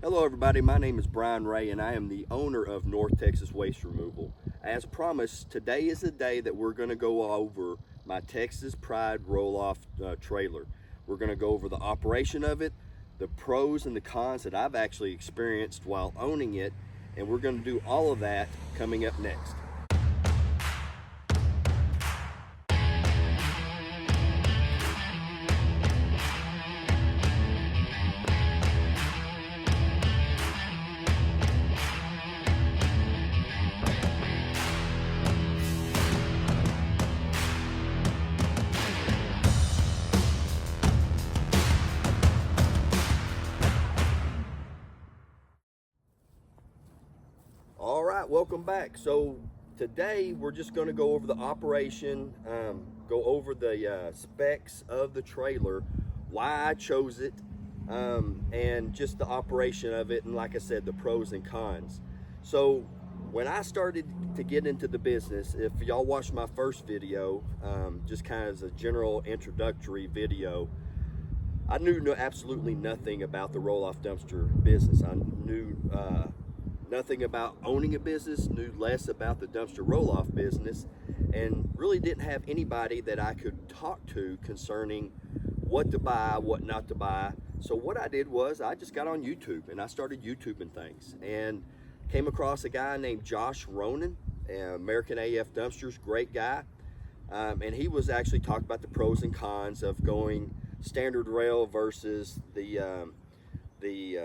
Hello everybody, my name is Brian Ray and I am the owner of North Texas Waste Removal. As promised, today is the day that we're going to go over my Texas Pride roll-off trailer. We're going to go over the operation of it, the pros and the cons that I've actually experienced while owning it, and we're going to do all of that coming up next. All right, welcome back. So today we're just going to go over the operation, go over the specs of the trailer, why I chose it, and just the operation of it, and like I said, the pros and cons. So when I started to get into the business, if y'all watched my first video, just kind of as a general introductory video, I knew absolutely nothing about the roll-off dumpster business. I knew nothing about owning a business, knew less about the dumpster roll-off business, and really didn't have anybody that I could talk to concerning what to buy, what not to buy. So what I did was I just got on YouTube and I started YouTubing things and came across a guy named Josh Ronan, American AF Dumpsters, great guy. And he was actually talking about the pros and cons of going standard rail versus the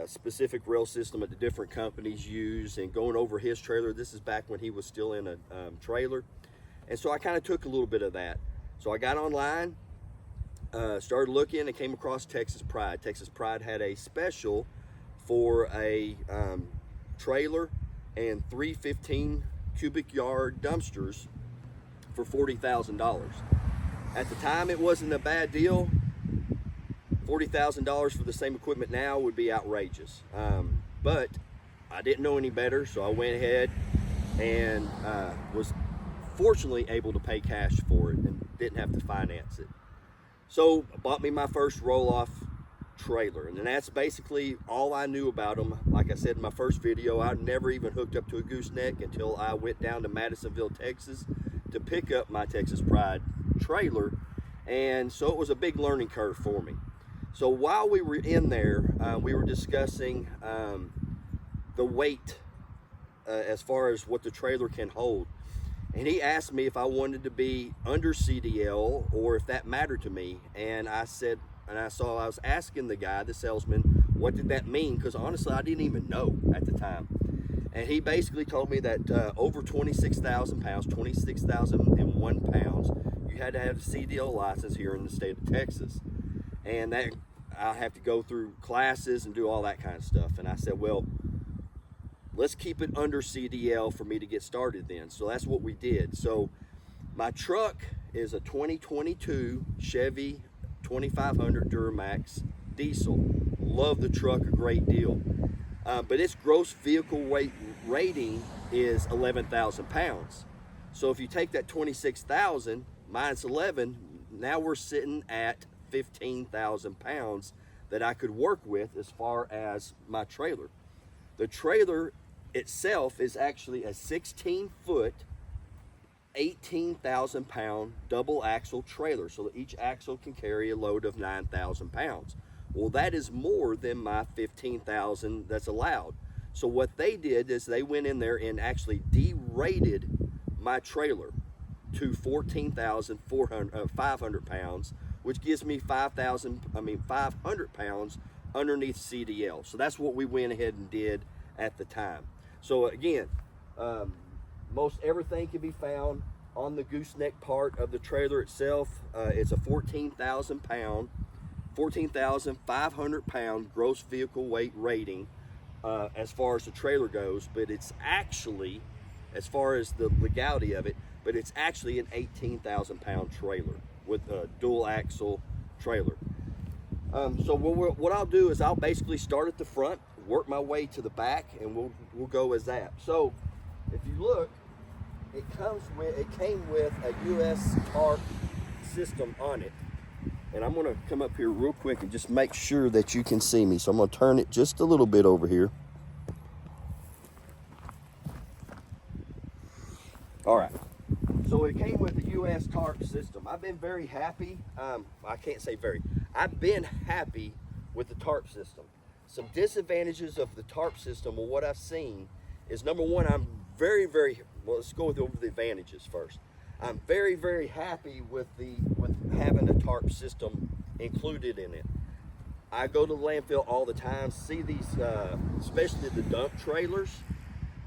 specific rail system that the different companies use, and going over his trailer. This is back when he was still in a trailer. And so I kind of took a little bit of that. So I got online, started looking, and came across Texas Pride. Texas Pride had a special for a trailer and 315 cubic yard dumpsters for $40,000. At the time, it wasn't a bad deal. $40,000 for the same equipment now would be outrageous. But I didn't know any better, so I went ahead and was fortunately able to pay cash for it and didn't have to finance it. So I bought me my first roll-off trailer, and that's basically all I knew about them. Like I said in my first video, I never even hooked up to a gooseneck until I went down to Madisonville, Texas to pick up my Texas Pride trailer, and so it was a big learning curve for me. So while we were in there, we were discussing the weight as far as what the trailer can hold. And he asked me if I wanted to be under CDL or if that mattered to me. And I said, I was asking the guy, the salesman, what did that mean? Because honestly, I didn't even know at the time. And he basically told me that over 26,000 pounds, 26,001 pounds, you had to have a CDL license here in the state of Texas. And that I have to go through classes and do all that kind of stuff. And I said, well, let's keep it under CDL for me to get started then. So that's what we did. So my truck is a 2022 Chevy 2500 Duramax diesel. Love the truck a great deal. But its gross vehicle weight rating is 11,000 pounds. So if you take that 26,000 minus 11, now we're sitting at 15,000 pounds that I could work with as far as my trailer. The trailer itself is actually a 16-foot, 18,000 pound double axle trailer, so that each axle can carry a load of 9,000 pounds. Well, that is more than my 15,000 that's allowed. So what they did is they went in there and actually derated my trailer to 14,500 pounds, which gives me 500 pounds underneath CDL. So that's what we went ahead and did at the time. So again, most everything can be found on the gooseneck part of the trailer itself. It's a 14,500 pound gross vehicle weight rating as far as the trailer goes, but it's actually, as far as the legality of it, but it's actually an 18,000 pound trailer with a dual axle trailer. So what I'll do is I'll basically start at the front, work my way to the back, and we'll go as that. So if you look, it came with a US TARP system on it. And I'm gonna come up here real quick and just make sure that you can see me. So I'm gonna turn it just a little bit over here. All right. So it came with the US tarp system. I've been very happy. I can't say very. I've been happy with the tarp system. Some disadvantages of the tarp system, or what I've seen, is number one, I'm very, well, let's go over the advantages first. I'm very happy with having a tarp system included in it. I go to the landfill all the time, see these, especially the dump trailers,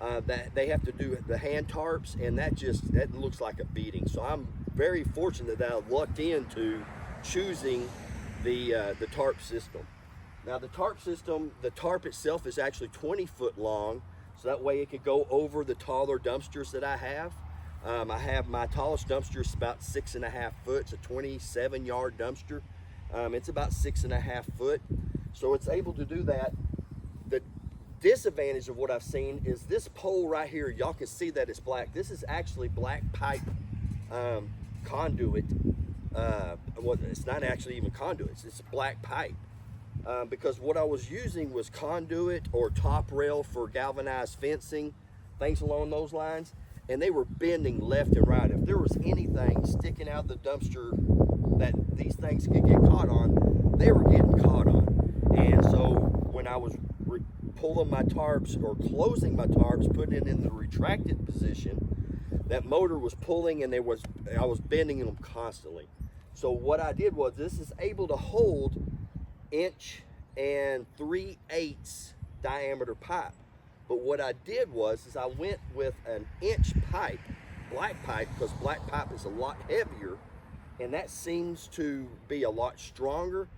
that they have to do the hand tarps, and that looks like a beating. So I'm very fortunate that I lucked into choosing the tarp system. Now the tarp itself is actually 20 foot long, so that way it could go over the taller dumpsters that I have. I have my tallest dumpster is about 6.5 foot. It's a 27-yard dumpster. It's about 6.5 foot, so it's able to do that. The disadvantage of what I've seen is this pole right here. Y'all can see that it's black. This is actually black pipe conduit. Well, it's not actually even conduit. It's black pipe. Because what I was using was conduit or top rail for galvanized fencing, things along those lines, and they were bending left and right. If there was anything sticking out the dumpster that these things could get caught on, they were getting caught on. And so when I was pulling my tarps or closing my tarps, putting it in the retracted position, that motor was pulling, and I was bending them constantly. So what I did was, this is able to hold 1 3/8 diameter pipe. But what I did was I went with an 1 pipe, black pipe, because black pipe is a lot heavier, and that seems to be a lot stronger.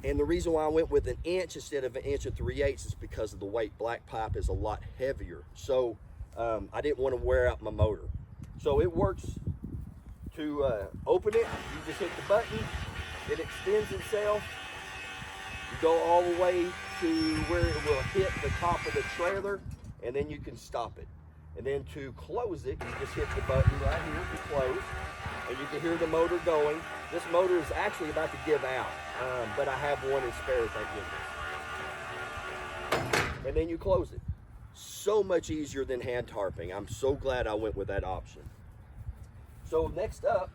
And the reason why I went with 1 inch instead of 1 3/8 is because of the weight. Black pipe is a lot heavier. So I didn't want to wear out my motor. So it works to open it. You just hit the button, it extends itself. You go all the way to where it will hit the top of the trailer, and then you can stop it. And then to close it, you just hit the button right here to close, and you can hear the motor going. This motor is actually about to give out, but I have one in spare, thank goodness. And then you close it. So much easier than hand tarping. I'm so glad I went with that option. So next up,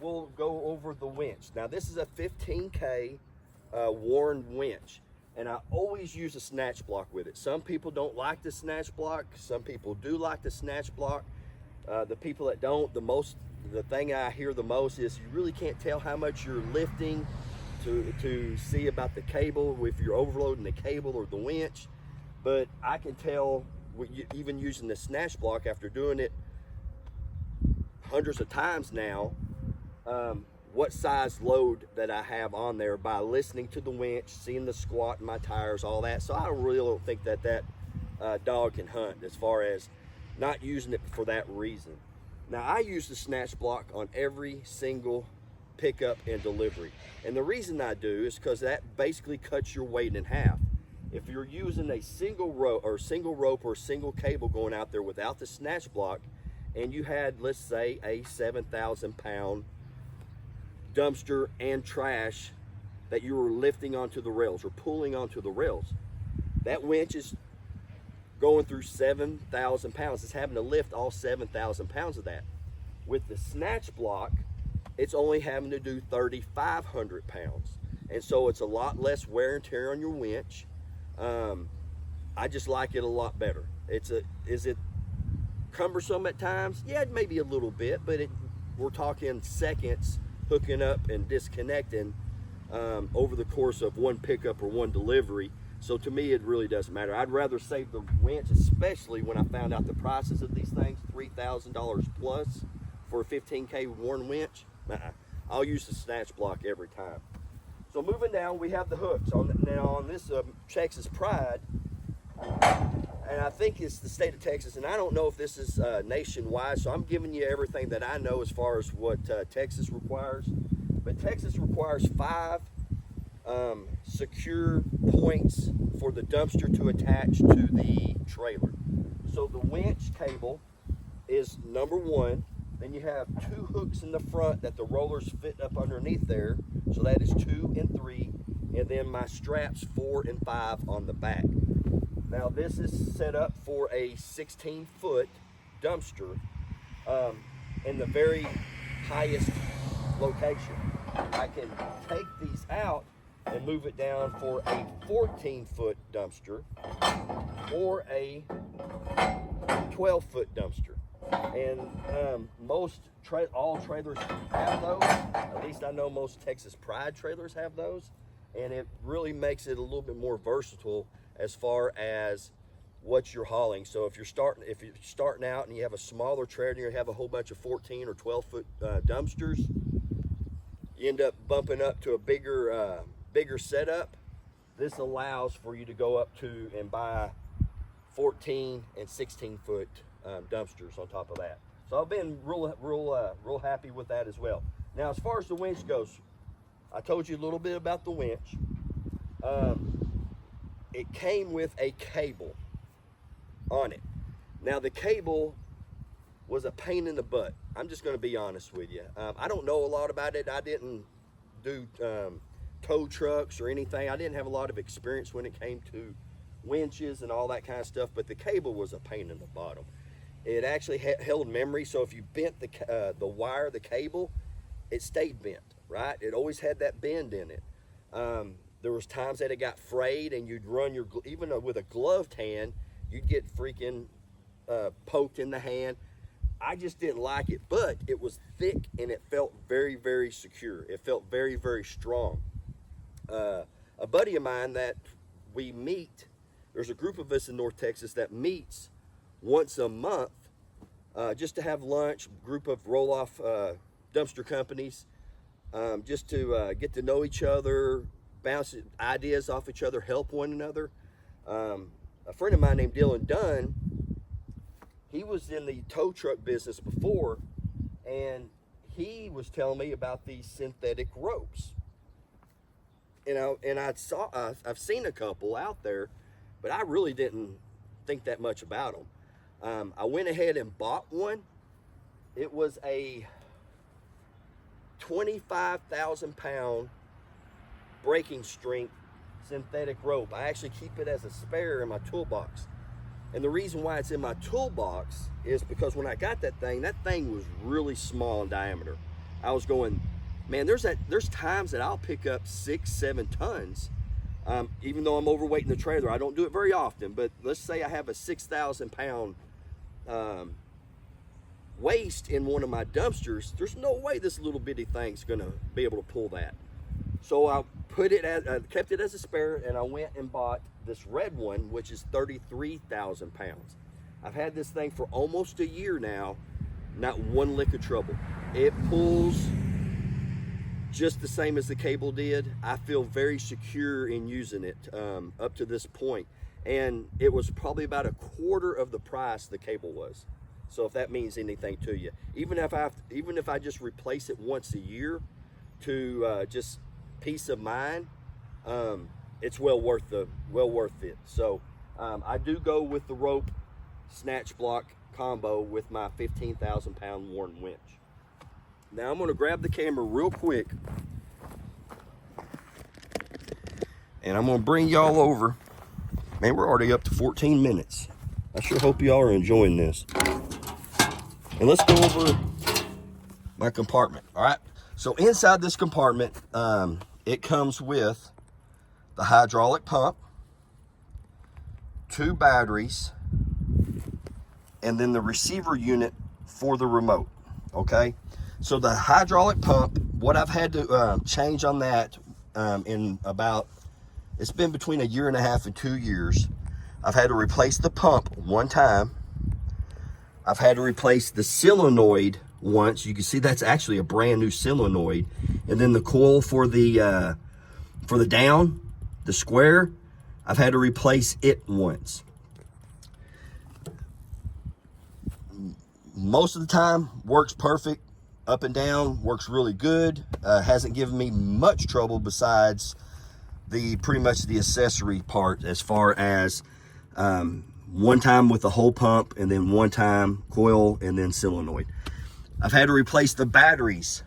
we'll go over the winch. Now this is a 15K Warn winch, and I always use a snatch block with it. Some people don't like the snatch block, some people do like the snatch block. The people that don't, the thing I hear the most is you really can't tell how much you're lifting to see about the cable, if you're overloading the cable or the winch. But I can tell, even using the snatch block after doing it hundreds of times now, what size load that I have on there by listening to the winch, seeing the squat in my tires, all that. So I really don't think that dog can hunt, as far as not using it for that reason. Now I use the snatch block on every single pickup and delivery. And the reason I do is because that basically cuts your weight in half. If you're using a single rope or single cable going out there without the snatch block, and you had, let's say, a 7,000 pound dumpster and trash that you were lifting onto the rails or pulling onto the rails, that winch is going through 7,000 pounds. It's having to lift all 7,000 pounds of that. With the snatch block, it's only having to do 3,500 pounds. And so it's a lot less wear and tear on your winch. I just like it a lot better. Is it cumbersome at times? Yeah, maybe a little bit, but we're talking seconds hooking up and disconnecting over the course of one pickup or one delivery. So to me, it really doesn't matter. I'd rather save the winch, especially when I found out the prices of these things, $3,000 plus for a 15K Warn winch. I'll use the snatch block every time. So moving down, we have the hooks. Now on this Texas Pride, and I think it's the state of Texas, and I don't know if this is nationwide, so I'm giving you everything that I know as far as what Texas requires. But Texas requires 5 secure points for the dumpster to attach to the trailer. So the winch cable is number 1. Then you have 2 hooks in the front that the rollers fit up underneath there So that is 2 and 3, and then my straps 4 and 5 on the back. Now this is set up for a 16-foot dumpster in the very highest location. I can take these out and move it down for a 14-foot dumpster or a 12-foot dumpster. And all trailers have those. At least I know most Texas Pride trailers have those. And it really makes it a little bit more versatile as far as what you're hauling. So if you're starting out and you have a smaller trailer and you have a whole bunch of 14 or 12-foot dumpsters, you end up bumping up to a bigger setup. This allows for you to go up to and buy 14 and 16-foot dumpsters on top of that. So I've been real happy with that as well. Now, as far as the winch goes, I told you a little bit about the winch. It came with a cable on it. Now, the cable was a pain in the butt. I'm just going to be honest with you. I don't know a lot about it. I didn't do tow trucks or anything. I didn't have a lot of experience when it came to winches and all that kind of stuff, but the cable was a pain in the bottom. It actually held memory, so if you bent the wire, the cable, it stayed bent, right? It always had that bend in it. There was times that it got frayed, and you'd run even with a gloved hand, you'd get freaking poked in the hand. I just didn't like it, but it was thick and it felt very, very secure. It felt very, very strong. A buddy of mine that we meet, there's a group of us in North Texas that meets once a month just to have lunch, group of roll-off dumpster companies, just to get to know each other, bounce ideas off each other, help one another. A friend of mine named Dylan Dunn, he was in the tow truck business before, and he was telling me about these synthetic ropes. You know, and I've seen a couple out there, but I really didn't think that much about them. I went ahead and bought one. It was a 25,000 pound breaking strength synthetic rope. I actually keep it as a spare in my toolbox. And the reason why it's in my toolbox is because when I got that thing was really small in diameter. I was going, man, there's times that I'll pick up 6-7 tons, even though I'm overweight in the trailer. I don't do it very often, but let's say I have a 6,000 pound waste in one of my dumpsters. There's no way this little bitty thing's gonna be able to pull that. So I kept it as a spare, and I went and bought this red one, which is 33,000 pounds. I've had this thing for almost a year now, not one lick of trouble. It pulls just the same as the cable did. I feel very secure in using it up to this point. And it was probably about a quarter of the price the cable was. So if that means anything to you, even if I just replace it once a year to just peace of mind, it's well worth it. So I do go with the rope snatch block combo with my 15,000 pound Warn winch. Now I'm going to grab the camera real quick, and I'm going to bring y'all over. Man, we're already up to 14 minutes. I sure hope y'all are enjoying this. And let's go over my compartment. All right. So inside this compartment, it comes with the hydraulic pump, 2 batteries, and then the receiver unit for the remote. Okay. So the hydraulic pump, what I've had to change on that it's been between a year and a half and 2 years. I've had to replace the pump one time. I've had to replace the solenoid once. You can see that's actually a brand new solenoid. And then the coil for the down, the square, I've had to replace it once. Most of the time, works perfect. Up and down, works really good. Hasn't given me much trouble besides pretty much the accessory part, as far as one time with the whole pump, and then one time coil, and then solenoid. I've had to replace the batteries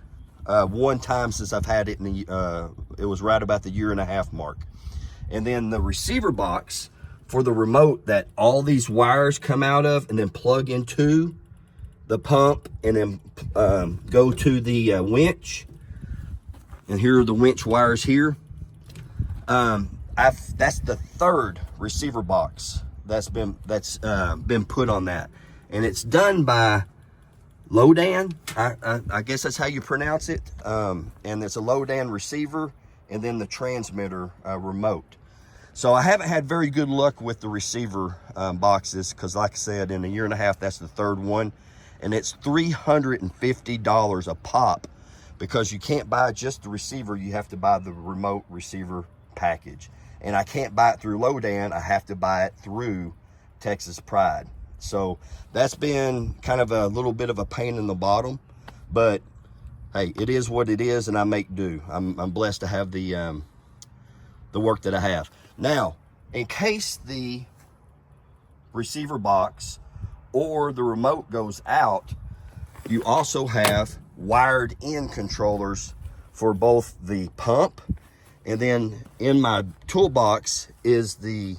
one time since I've had it it was right about the 1.5 year mark. And then the receiver box for the remote that all these wires come out of and then plug into the pump and then go to the winch. And here are the winch wires here. That's the third receiver box that's been put on that, and it's done by Lodan. I guess that's how you pronounce it. And it's a Lodan receiver, and then the transmitter remote. So I haven't had very good luck with the receiver boxes because, like I said, in 1.5 years, that's the third one, and it's $350 a pop because you can't buy just the receiver. You have to buy the remote receiver package, and I can't buy it through Lodan. I have to buy it through Texas Pride. So that's been kind of a little bit of a pain in the bottom, but hey, it is what it is, and I make do. I'm blessed to have the work that I have. Now, in case the receiver box or the remote goes out, you also have wired in controllers for both the pump, and then in my toolbox is the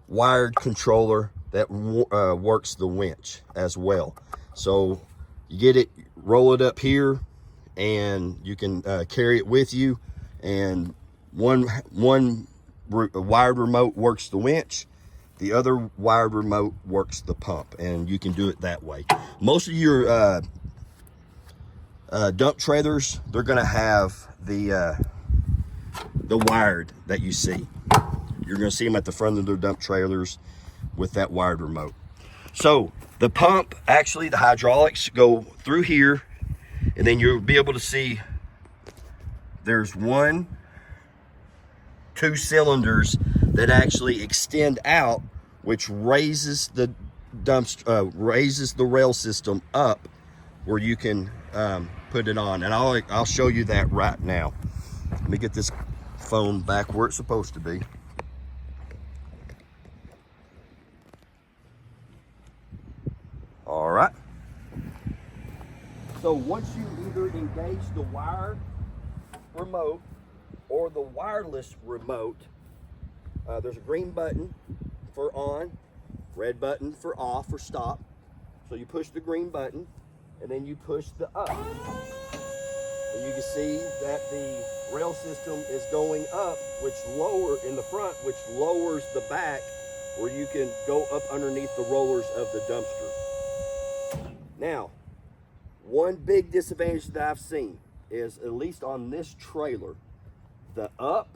wired controller that works the winch as well. So you get it, roll it up here, and you can carry it with you, and one wired remote works the winch, the other wired remote works the pump, and you can do it that way. Most of your dump trailers, they're gonna have the wired that you see. You're gonna see them at the front of their dump trailers with that wired remote. So the pump, actually the hydraulics go through here, and then you'll be able to see there's 2 cylinders that actually extend out, which raises the raises the rail system up where you can put it on. And I'll show you that right now. Let me get this phone back where it's supposed to be. All right. So once you either engage the wired remote or the wireless remote, there's a green button for on, red button for off or stop. So you push the green button, and then you push the up. And you can see that the rail system is going up, which in the front, which lowers the back, where you can go up underneath the rollers of the dumpster. Now, one big disadvantage that I've seen is, at least on this trailer, the up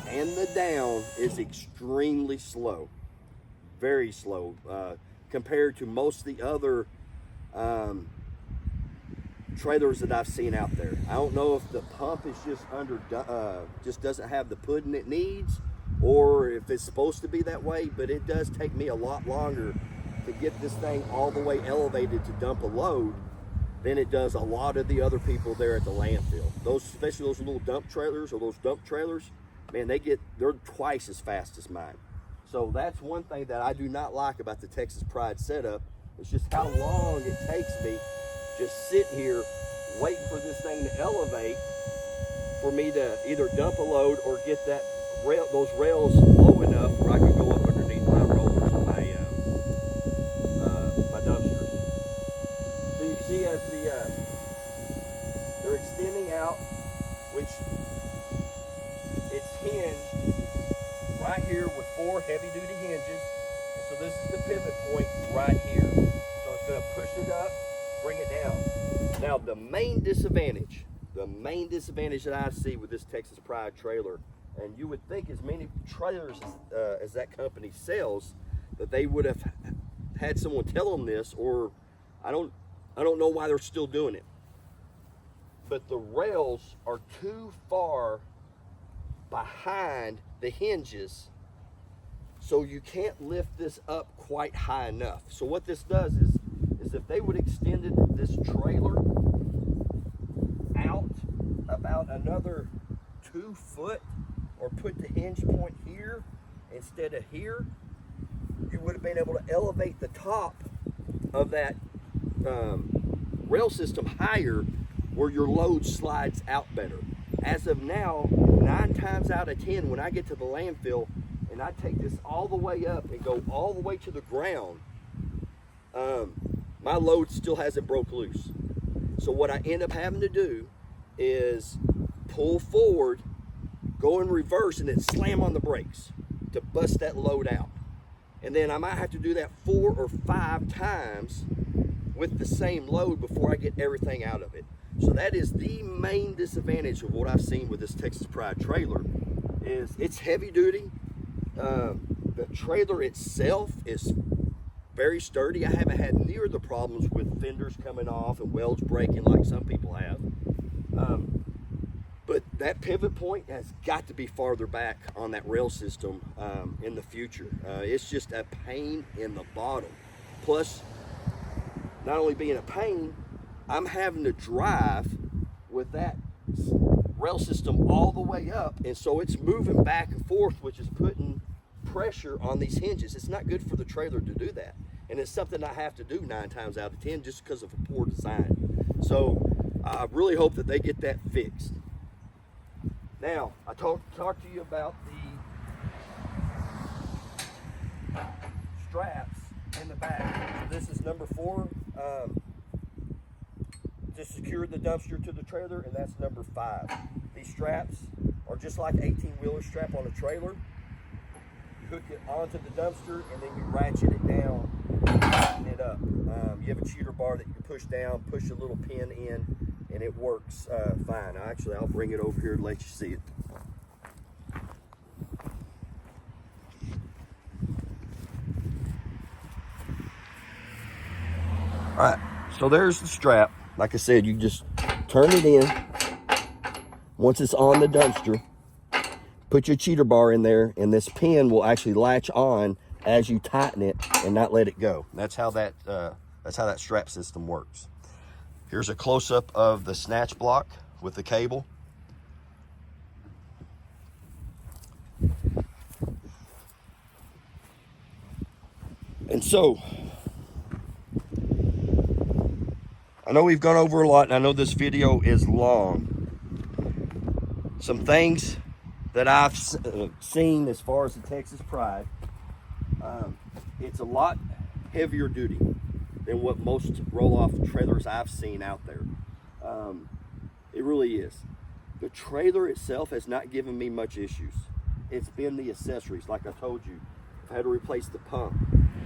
and the down is extremely slow, very slow, compared to most of the other trailers that I've seen out there. I don't know if the pump is just doesn't have the pudding it needs, or if it's supposed to be that way, but it does take me a lot longer to get this thing all the way elevated to dump a load than it does a lot of the other people there at the landfill. Especially those little dump trailers, or those dump trailers, man, they're twice as fast as mine. So that's one thing that I do not like about the Texas Pride setup. It's just how long it takes me just sitting here waiting for this thing to elevate for me to either dump a load or get those rails low enough where I can go up underneath my rollers and my dumpsters. So you can see as they're extending out, which it's hinged right here with 4 heavy-duty hinges. And so this is the pivot point right here. So it's going to push it up, bring it down. Now the main disadvantage that I see with this Texas Pride trailer, and you would think as many trailers as that company sells, that they would have had someone tell them this, or I don't know why they're still doing it. But the rails are too far behind the hinges, so you can't lift this up quite high enough. So what this does is if they would extended this trailer out about another 2 foot, or put the hinge point here instead of here, you would have been able to elevate the top of that rail system higher where your load slides out better. As of now, 9 times out of 10, when I get to the landfill and I take this all the way up and go all the way to the ground, my load still hasn't broke loose. So what I end up having to do is pull forward, go in reverse, and then slam on the brakes to bust that load out. And then I might have to do that 4 or 5 times with the same load before I get everything out of it. So that is the main disadvantage of what I've seen with this Texas Pride trailer. Is it's heavy duty. The trailer itself is very sturdy. I haven't had near the problems with fenders coming off and welds breaking like some people have. But that pivot point has got to be farther back on that rail system in the future. It's just a pain in the bottom. Plus, not only being a pain, I'm having to drive with that rail system all the way up, and so it's moving back and forth, which is putting pressure on these hinges. It's not good for the trailer to do that, and it's something I have to do 9 times out of 10 just because of a poor design. So I really hope that they get that fixed. Now, I talked to you about the straps in the back. So this is number 4 to secure the dumpster to the trailer, and that's number 5. These straps are just like 18-wheeler strap on a trailer. You hook it onto the dumpster, and then you ratchet it down and tighten it up. You have a cheater bar that you can push down, push a little pin in, and it works fine. Actually, I'll bring it over here and let you see it. All right, so there's the strap. Like I said, you just turn it in. Once it's on the dumpster, put your cheater bar in there, and this pin will actually latch on as you tighten it and not let it go. That's how that strap system works. Here's a close-up of the snatch block with the cable. And so, I know we've gone over a lot, and I know this video is long. Some things that I've seen as far as the Texas Pride, it's a lot heavier duty than what most roll-off trailers I've seen out there. It really is. The trailer itself has not given me much issues. It's been the accessories, like I told you. I've had to replace the pump.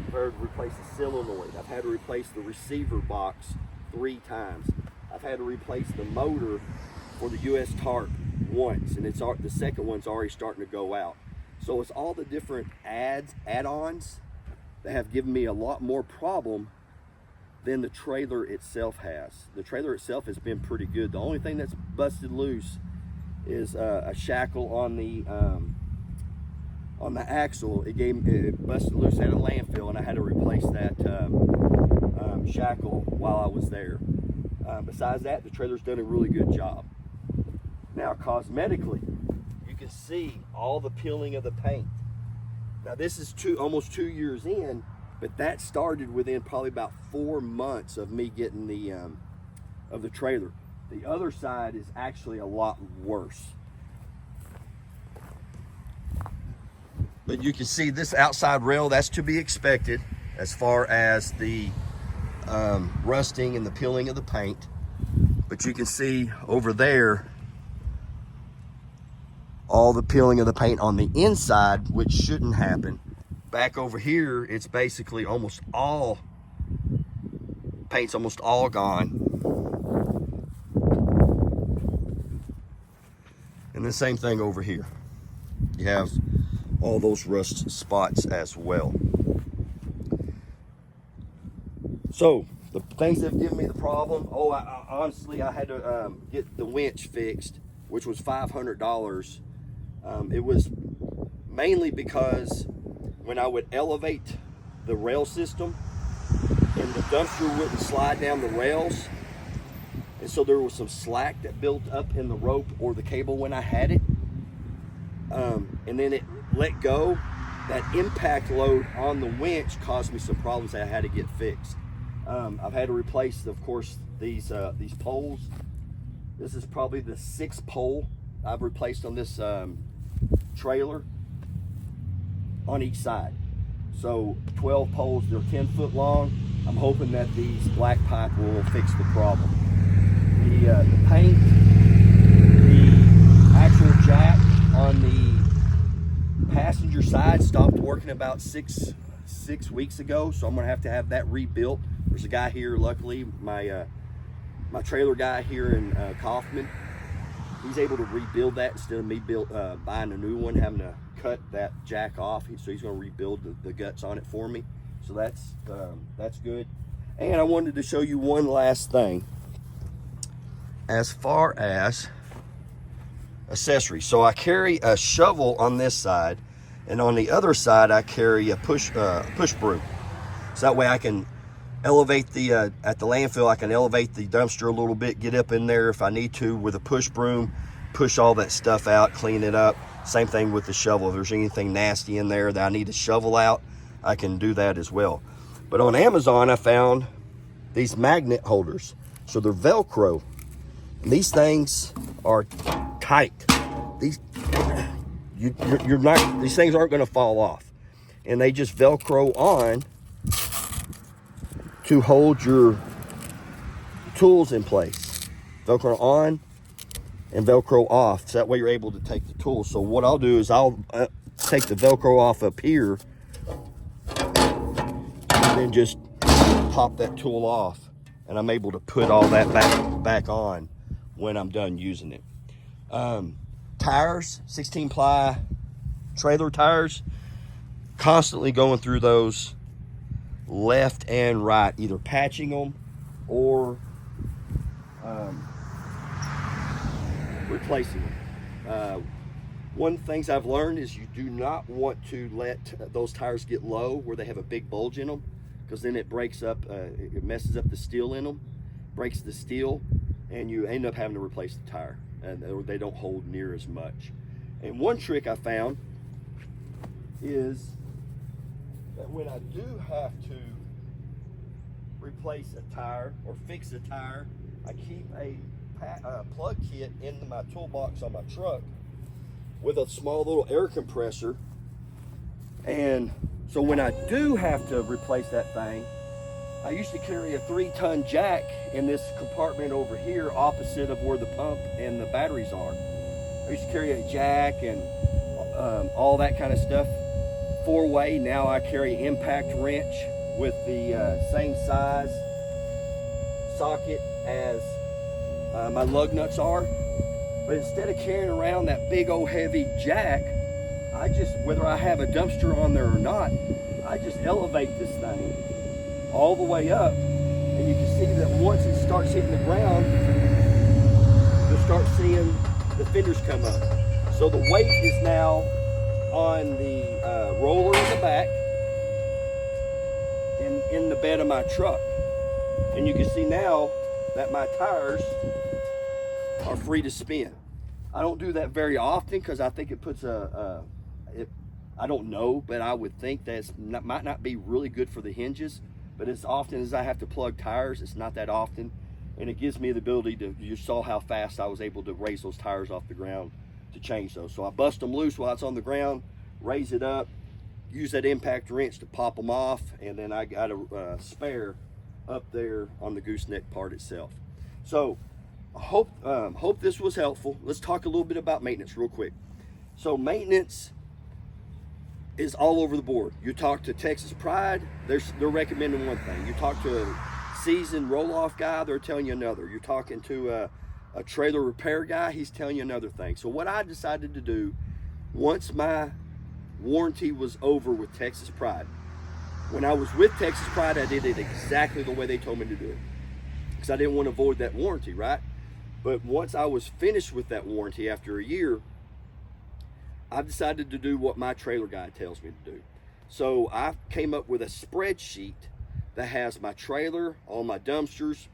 I've had to replace the solenoid. I've had to replace the receiver box 3 times. I've had to replace the motor for the US tarp once, and the second one's already starting to go out. So it's all the different add-ons that have given me a lot more problem than the trailer itself has. The trailer itself has been pretty good. The only thing that's busted loose is a shackle on the axle. It busted loose at a landfill, and I had to replace that shackle while I was there. Besides that, the trailer's done a really good job. Now, cosmetically, you can see all the peeling of the paint. Now, this is almost 2 years in, but that started within probably about 4 months of me getting of the trailer. The other side is actually a lot worse. But you can see this outside rail, that's to be expected as far as the rusting and the peeling of the paint. But you can see over there all the peeling of the paint on the inside, which shouldn't happen. Back over here, it's basically almost all paint's almost all gone. And the same thing over here. You have all those rust spots as well. So the things that have given me the problem, honestly, I had to get the winch fixed, which was $500. It was mainly because when I would elevate the rail system and the dumpster wouldn't slide down the rails, and so there was some slack that built up in the rope or the cable when I had it, and then it let go. That impact load on the winch caused me some problems that I had to get fixed. I've had to replace, of course, these poles. This is probably the 6th pole I've replaced on this trailer on each side. So 12 poles, they're 10 foot long. I'm hoping that these black pipe will fix the problem. The paint, the actual jack on the passenger side stopped working about six weeks ago, so I'm gonna have to have that rebuilt. There's a guy here, luckily, my trailer guy here in Kaufman, he's able to rebuild that instead of me buying a new one, having to cut that jack off. So he's gonna rebuild the guts on it for me. So that's good. And I wanted to show you one last thing as far as accessories. So I carry a shovel on this side, and on the other side I carry a push broom. So that way I can elevate the at the landfill, I can elevate the dumpster a little bit, get up in there if I need to with a push broom, push all that stuff out, clean it up. Same thing with the shovel. If there's anything nasty in there that I need to shovel out, I can do that as well. But on Amazon I found these magnet holders. So they're Velcro. And these things are tight. These these things aren't going to fall off, and they just Velcro on to hold your tools in place. Velcro on and Velcro off, so that way you're able to take the tools. So what I'll do is I'll take the Velcro off up here and then just pop that tool off, and I'm able to put all that back on when I'm done using it. Tires, 16 ply trailer tires, constantly going through those left and right, either patching them or replacing them. One of the things I've learned is you do not want to let those tires get low where they have a big bulge in them, because then it breaks up, it messes up the steel in them, breaks the steel, and you end up having to replace the tire, or they don't hold near as much. And one trick I found is that when I do have to replace a tire or fix a tire, I keep a plug kit in my toolbox on my truck with a small little air compressor. And so when I do have to replace that thing, I used to carry a 3-ton jack in this compartment over here opposite of where the pump and the batteries are. I used to carry a jack and all that kind of stuff. 4-way. Now I carry an impact wrench with the same size socket as my lug nuts are. But instead of carrying around that big old heavy jack, I just, whether I have a dumpster on there or not, I just elevate this thing all the way up, and you can see that once it starts hitting the ground, you'll start seeing the fenders come up. So the weight is now on the roller in the back, in the bed of my truck, and you can see now that my tires are free to spin. I don't do that very often because I think it puts I don't know, but I would think that might not be really good for the hinges. But as often as I have to plug tires, it's not that often. And it gives me the ability to, you saw how fast I was able to raise those tires off the ground to change those. So I bust them loose while it's on the ground, raise it up, use that impact wrench to pop them off, and then I got a spare up there on the gooseneck part itself. So I hope this was helpful. Let's talk a little bit about maintenance real quick. So maintenance is all over the board. You talk to Texas Pride, they're recommending one thing. You talk to a seasoned roll-off guy, they're telling you another. You're talking to a trailer repair guy, he's telling you another thing. So what I decided to do, once my warranty was over with Texas Pride, when I was with Texas Pride, I did it exactly the way they told me to do it, because I didn't want to void that warranty, right? But once I was finished with that warranty after a year, I decided to do what my trailer guy tells me to do. So I came up with a spreadsheet that has my trailer, all my dumpsters,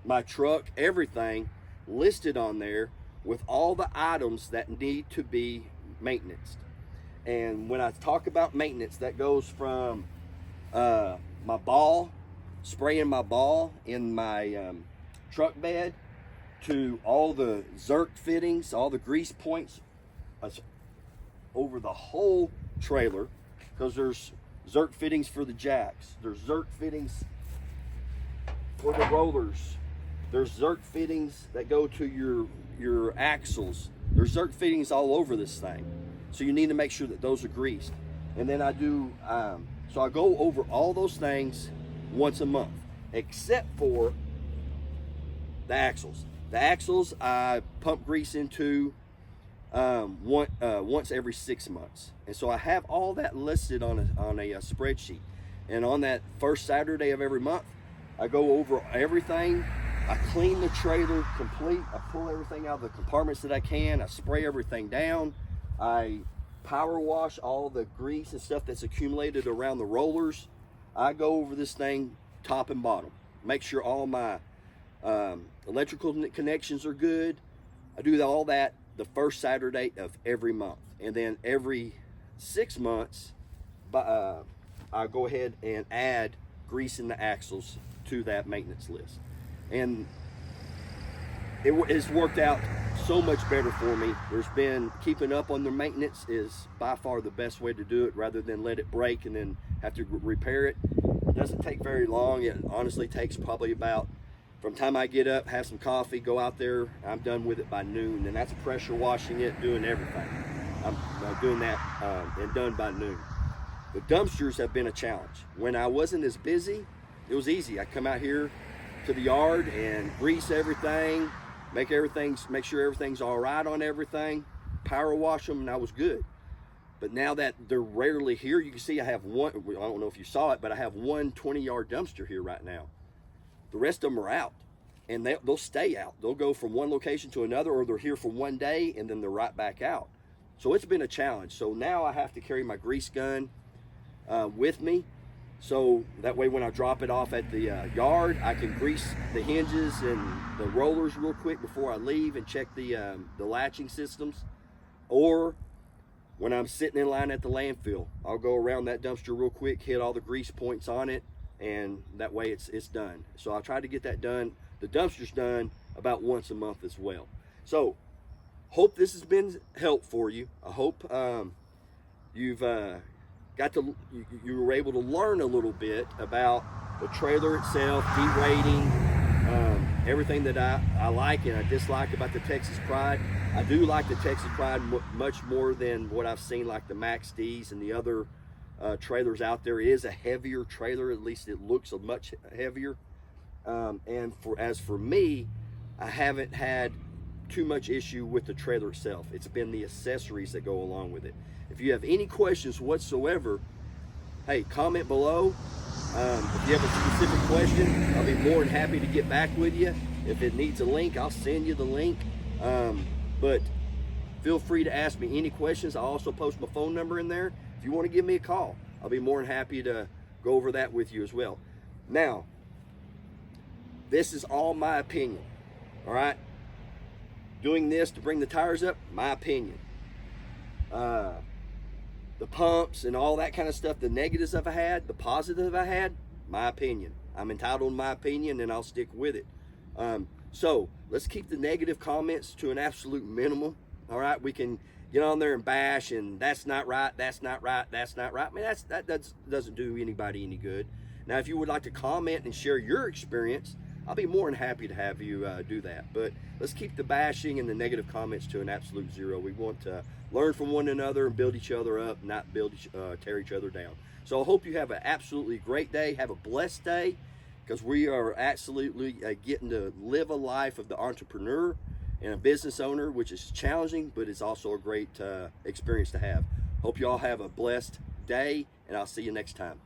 my truck, everything listed on there with all the items that need to be maintenanced. And when I talk about maintenance, that goes from my ball, spraying my ball in my truck bed to all the Zerk fittings, all the grease points over the whole trailer, because there's Zerk fittings for the jacks, there's Zerk fittings for the rollers, there's Zerk fittings that go to your axles, there's Zerk fittings all over this thing. So you need to make sure that those are greased. And then I do, so I go over all those things once a month, except for the axles. The axles I pump grease into once every 6 months. And so I have all that listed on a spreadsheet. And on that first Saturday of every month, I go over everything. I clean the trailer complete. I pull everything out of the compartments that I can. I spray everything down. I power wash all the grease and stuff that's accumulated around the rollers. I go over this thing top and bottom. Make sure all my electrical connections are good. I do all that the first Saturday of every month. And then every 6 months, I go ahead and add grease in the axles to that maintenance list. And it's worked out so much better for me. There's been, keeping up on the maintenance is by far the best way to do it, rather than let it break and then have to repair it. It doesn't take very long. It honestly takes probably about, from the time I get up, have some coffee, go out there, I'm done with it by noon. And that's pressure washing it, doing everything. I'm doing that and done by noon. The dumpsters have been a challenge. When I wasn't as busy, it was easy. I come out here to the yard and grease everything, make sure everything's all right on everything, power wash them, and I was good. But now that they're rarely here, you can see I have one, I don't know if you saw it, but I have one 20-yard dumpster here right now. The rest of them are out, and they'll stay out. They'll go from one location to another, or they're here for one day and then they're right back out. So it's been a challenge. So now I have to carry my grease gun with me. So that way when I drop it off at the yard, I can grease the hinges and the rollers real quick before I leave and check the latching systems. Or when I'm sitting in line at the landfill, I'll go around that dumpster real quick, hit all the grease points on it, and that way it's done. So I'll try to get that done, the dumpster's done, about once a month as well. So hope this has been help for you. I hope you've you were able to learn a little bit about the trailer itself, derating, everything that I like and I dislike about the Texas Pride. I do like the Texas Pride much more than what I've seen like the Max D's and the other trailers out there. It is a heavier trailer, at least it looks much heavier. And as for me, I haven't had too much issue with the trailer itself. It's been the accessories that go along with it. If you have any questions whatsoever, hey, comment below. If you have a specific question, I'll be more than happy to get back with you. If it needs a link, I'll send you the link. But feel free to ask me any questions. I'll also post my phone number in there. If you want to give me a call, I'll be more than happy to go over that with you as well. Now, this is all my opinion, all right? Doing this to bring the tires up, my opinion. The pumps and all that kind of stuff, the negatives I've had, the positive I had, my opinion. I'm entitled to my opinion and I'll stick with it. So let's keep the negative comments to an absolute minimum. All right, we can get on there and bash and that's not right, that's not right, that's not right. I mean, that doesn't do anybody any good. Now, if you would like to comment and share your experience, I'll be more than happy to have you do that. But let's keep the bashing and the negative comments to an absolute zero. We want to learn from one another and build each other up, not tear each other down. So I hope you have an absolutely great day. Have a blessed day, because we are absolutely getting to live a life of the entrepreneur and a business owner, which is challenging, but it's also a great experience to have. Hope you all have a blessed day, and I'll see you next time.